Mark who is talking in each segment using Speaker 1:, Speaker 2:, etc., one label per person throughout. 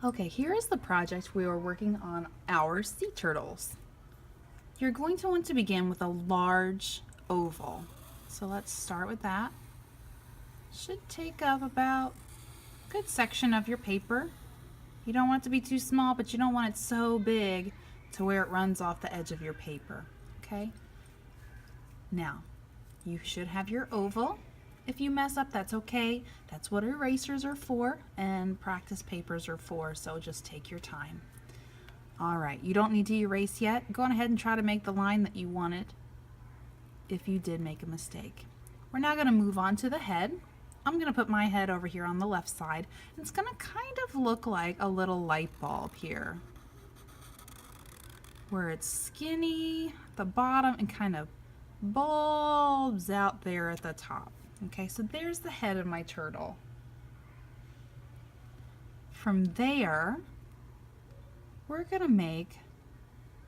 Speaker 1: Okay, here is the project we are working on, our sea turtles. You're going to want to begin with a large oval. So let's start with that. Should take up about a good section of your paper. You don't want it to be too small, but you don't want it so big to where it runs off the edge of your paper. Okay? Now, you should have your oval. If you mess up, that's okay. That's what erasers are for and practice papers are for, so just take your time. All right, you don't need to erase yet. Go on ahead and try to make the line that you wanted if you did make a mistake. We're now going to move on to the head. I'm going to put my head over here on the left side. It's going to kind of look like a little light bulb here, where it's skinny at the bottom and kind of bulbs out there at the top. Okay, so there's the head of my turtle. From there, we're gonna make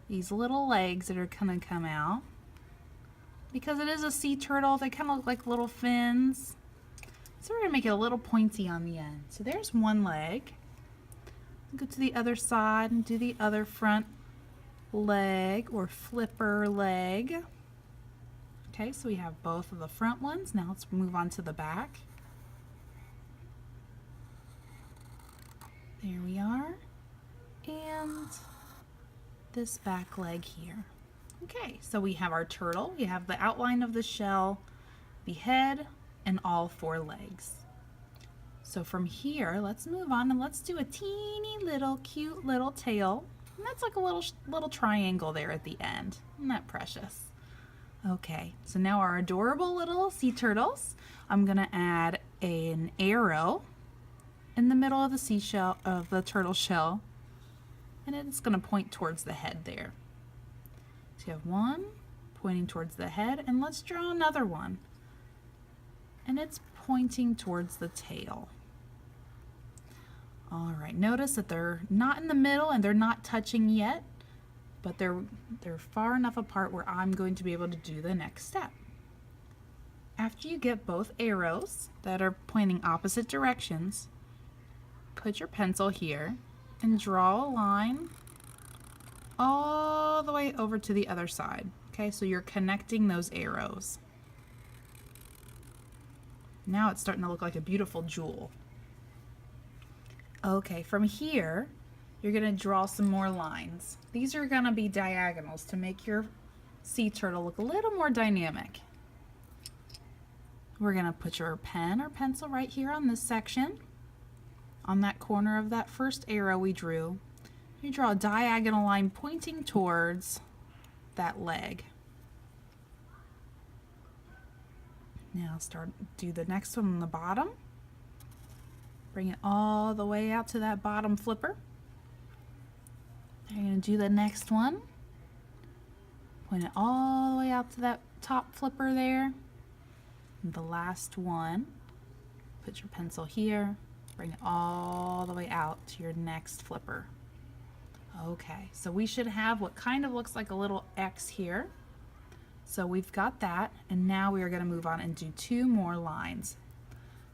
Speaker 1: these little legs that are gonna come out. Because it is a sea turtle, they kind of look like little fins. So we're gonna make it a little pointy on the end. So there's one leg. Go to the other side and do the other front leg or flipper leg. Okay, so we have both of the front ones. Now let's move on to the back. There we are. And this back leg here. Okay, so we have our turtle. We have the outline of the shell, the head, and all four legs. So from here, let's move on and let's do a teeny little cute little tail. And that's like a little triangle there at the end. Isn't that precious? Okay, so now our adorable little sea turtles. I'm gonna add an arrow in the middle of the seashell, of the turtle shell, and it's gonna point towards the head there. So you have one pointing towards the head, and let's draw another one. And it's pointing towards the tail. All right, notice that they're not in the middle and they're not touching yet, but they're far enough apart where I'm going to be able to do the next step. After you get both arrows that are pointing opposite directions, put your pencil here and draw a line all the way over to the other side. Okay, so you're connecting those arrows. Now it's starting to look like a beautiful jewel. Okay, from here, you're going to draw some more lines. These are going to be diagonals to make your sea turtle look a little more dynamic. We're going to put your pen or pencil right here on this section. On that corner of that first arrow we drew, you draw a diagonal line pointing towards that leg. Now do the next one on the bottom. Bring it all the way out to that bottom flipper. You're going to do the next one. Point it all the way out to that top flipper there. And the last one, put your pencil here. Bring it all the way out to your next flipper. Okay, so we should have what kind of looks like a little X here. So we've got that, and now we are going to move on and do two more lines.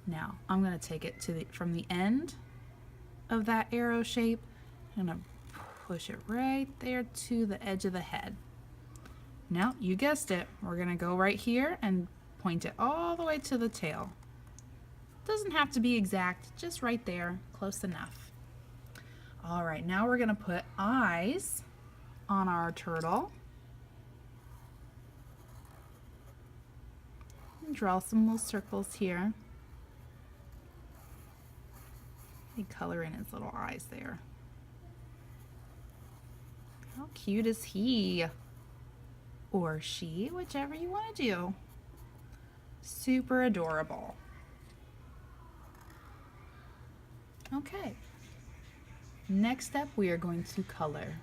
Speaker 1: Now, I'm going to take it from the end of that arrow shape. I'm going to push it right there to the edge of the head. Now, you guessed it, we're going to go right here and point it all the way to the tail. Doesn't have to be exact, just right there, close enough. All right, now we're going to put eyes on our turtle. And draw some little circles here. And color in his little eyes there. How cute is he? Or she, whichever you want to do. Super adorable. Okay. Next up, we are going to color.